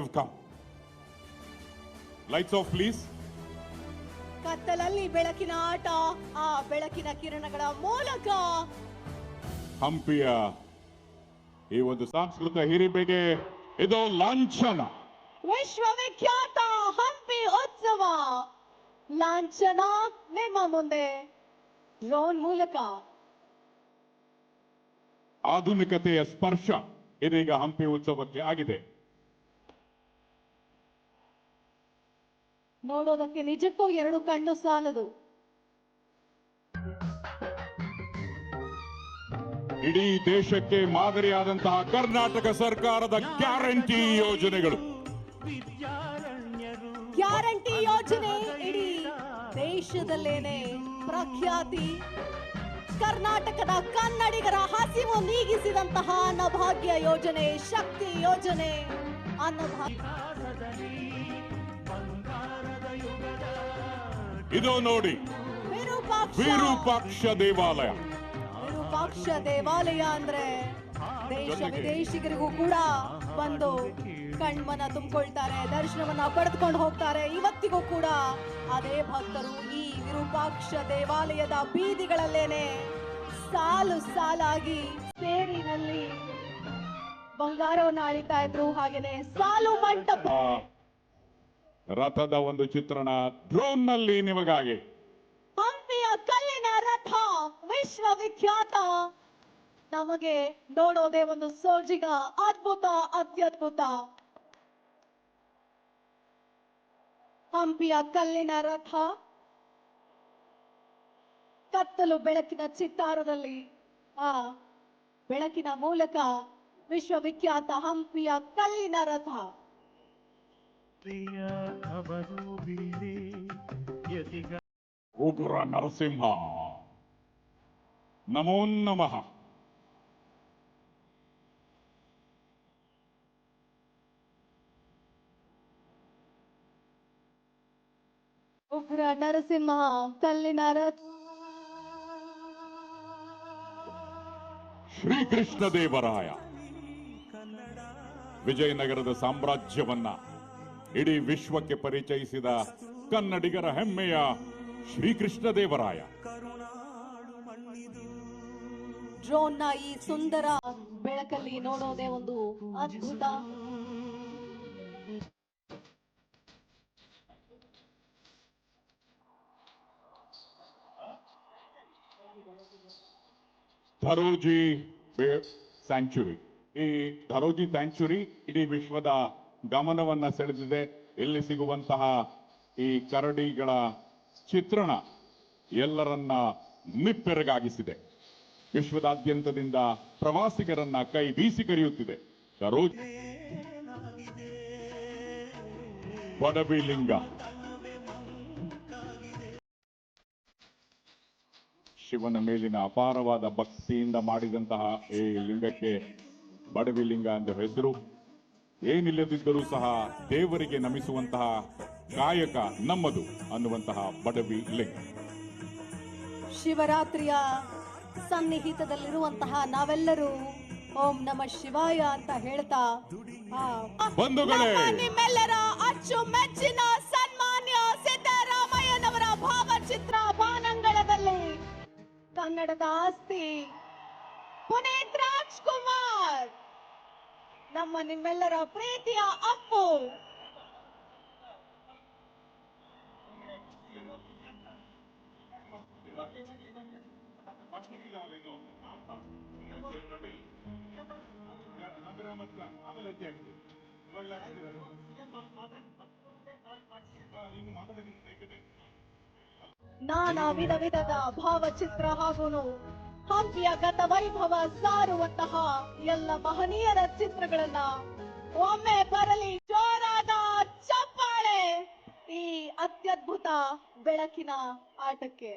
have come. Lights off, please. ಕತ್ತಲಲ್ಲಿ ಬೆಳಕಿನ ಆಟ, ಆ ಬೆಳಕಿನ ಕಿರಣಗಳ ಮೂಲಕ ಹಂಪಿಯ ಈ ಒಂದು ಸಾಂಸ್ಕೃತಿಕ ಹಿರಿಮೆಗೆ ಇದು ಲಾಂಛನ. ವಿಶ್ವವಿಖ್ಯಾತ ಹಂಪಿ ಉತ್ಸವ ಲಾಂಛನ ನಿಮ್ಮ ಮುಂದೆ ಡ್ರೋನ್ ಮೂಲಕ. ಆಧುನಿಕತೆಯ ಸ್ಪರ್ಶ ಇದೀಗ ಹಂಪಿ ಉತ್ಸವಕ್ಕೆ ಆಗಿದೆ. ನೋಡೋದಕ್ಕೆ ನಿಜಕ್ಕೂ ಎರಡು ಕಣ್ಣು ಸಾಲದು. ಇಡೀ ದೇಶಕ್ಕೆ ಮಾದರಿಯಾದಂತಹ ಕರ್ನಾಟಕ ಸರ್ಕಾರದ ಗ್ಯಾರಂಟಿ ಯೋಜನೆಗಳು. ಗ್ಯಾರಂಟಿ ಯೋಜನೆ ಇಡೀ ದೇಶದಲ್ಲೇನೆ ಪ್ರಖ್ಯಾತಿ. ಕರ್ನಾಟಕದ ಕನ್ನಡಿಗರ ಹಸಿವು ನೀಗಿಸಿದಂತಹ ಅನ್ನಭಾಗ್ಯ ಯೋಜನೆ, ಶಕ್ತಿ ಯೋಜನೆ, ಅನ್ನಭಾಗ್ಯ. ಇದು ನೋಡಿ ವಿರೂಪಾಕ್ಷ ದೇವಾಲಯ. ವಿರೂಪಾಕ್ಷ ದೇವಾಲಯ ಅಂದ್ರೆ ದೇಶ ವಿದೇಶಿಗರಿಗೂ ಕೂಡ ಬಂದು ಕಣ್ಮನ ತುಂಬಿಕೊಳ್ತಾರೆ, ದರ್ಶನವನ್ನ ಪಡೆದುಕೊಂಡು ಹೋಗ್ತಾರೆ. ಇವತ್ತಿಗೂ ಕೂಡ ಅದೇ ಭಕ್ತರು ಈ ವಿರೂಪಾಕ್ಷ ದೇವಾಲಯದ ಬೀದಿಗಳಲ್ಲೇನೆ ಸಾಲು ಸಾಲಾಗಿ ಸೇರಿನಲ್ಲಿ ಬಂಗಾರವನ್ನು ಆಳಿತಾ ಇದ್ರು. ಹಾಗೇನೆ ಸಾಲು ಮಂಟಪ, ರಥದ ಒಂದು ಚಿತ್ರಣ ಡ್ರೋನ್ ನಲ್ಲಿ ನಿಮಗಾಗಿ. ಹಂಪಿಯ ಕಲ್ಲಿನ ರಥ ವಿಶ್ವವಿಖ್ಯಾತ. ನಮಗೆ ನೋಡೋದೇ ಒಂದು ಸೋಜಿಗ, ಅದ್ಭುತ, ಅತ್ಯದ್ಭುತ. ಹಂಪಿಯ ಕಲ್ಲಿನ ರಥ ಕತ್ತಲು ಬೆಳಕಿನ ಚಿತ್ತಾರದಲ್ಲಿ ಆ ಬೆಳಕಿನ ಮೂಲಕ ವಿಶ್ವವಿಖ್ಯಾತ ಹಂಪಿಯ ಕಲ್ಲಿನ ರಥ. ಉಗ್ರ ನರಸಿಂಹ ನಮೋ ನಮಃ. ಉಗ್ರ ನರಸಿಂಹ ಕಲ್ಲಿನ ರಥ. ಶ್ರೀಕೃಷ್ಣ ದೇವರಾಯ ವಿಜಯನಗರದ ಸಾಮ್ರಾಜ್ಯವನ್ನ ಇಡೀ ವಿಶ್ವಕ್ಕೆ ಪರಿಚಯಿಸಿದ ಕನ್ನಡಿಗರ ಹೆಮ್ಮೆಯ ಶ್ರೀಕೃಷ್ಣ ದೇವರಾಯ. ಡ್ರೋನ್ ನ ಈ ಸುಂದರ ಬೆಳಕಲ್ಲಿ ನೋಡೋದೇ ಒಂದು ಅದ್ಭುತ. ಧರೋಜಿ ಸ್ಯಾಂಚುರಿ. ಈ ಧರೋಜಿ ಸ್ಯಾಂಚುರಿ ಇಡೀ ವಿಶ್ವದ ಗಮನವನ್ನ ಸೆಳೆದಿದೆ. ಇಲ್ಲಿ ಸಿಗುವಂತಹ ಈ ಕರಡಿಗಳ ಚಿತ್ರಣ ಎಲ್ಲರನ್ನ ನಿಪ್ಪೆರಗಾಗಿಸಿದೆ. ವಿಶ್ವದಾದ್ಯಂತದಿಂದ ಪ್ರವಾಸಿಗರನ್ನ ಕೈ ಬೀಸಿ ಕರೆಯುತ್ತಿದೆ. ಧರೋಜಿ ಬಡವಿಲಿಂಗ, ಶಿವನ ಮೇಲಿನ ಅಪಾರವಾದ ಭಕ್ತಿಯಿಂದ ಮಾಡಿದಂತಹ ಈ ಲಿಂಗಕ್ಕೆ ಬಡವಿಲಿಂಗ ಎಂದ ಹೆಸರು. ಏನಿಲ್ಲದಿದ್ದರೂ ಸಹ ದೇವರಿಗೆ ನಮಿಸುವಂತಹ ಕಾಯಕ ನಮ್ಮದು ಅನ್ನುವಂತಹ ಬಡವಿ ಲಿಂಗ. ಶಿವರಾತ್ರಿಯ ಸನ್ನಿಹಿತದಲ್ಲಿರುವಂತಹ ನಾವೆಲ್ಲರೂ ಓಂ ನಮ ಶಿವಾಯ ಅಂತ ಹೇಳ್ತಾ ಬಂಧುಗಳೇ, ನಿಮ್ಮೆಲ್ಲರ ಅಚ್ಚುಮೆಚ್ಚಿನ ಸನ್ಮಾನ್ಯ ಸಿದ್ದರಾಮಯ್ಯನವರ ಭಾವಚಿತ್ರ ಬಾನಂಗಳದಲ್ಲಿ ಕನ್ನಡದ ಆಸ್ತಿ ಪುನೀತ್ ರಾಜ್ಕುಮಾರ್, ನಮ್ಮ ನಿಮ್ಮೆಲ್ಲರ ಪ್ರೀತಿಯ ಅಪ್ಪು. ನಾನಾ ವಿಧ ವಿಧದ ಭಾವಚಿತ್ರ ಹಾಗೂ ಹಂಪಿಯ ಗತ ವೈಭವ ಸಾರುವಂತಹ ಎಲ್ಲ ಮಹನೀಯರ ಚಿತ್ರಗಳನ್ನ ಒಮ್ಮೆ ಬರಲಿ ಜೋರಾದ ಚಪ್ಪಾಳೆ ಈ ಅತ್ಯದ್ಭುತ ಬೆಳಕಿನ ಆಟಕ್ಕೆ.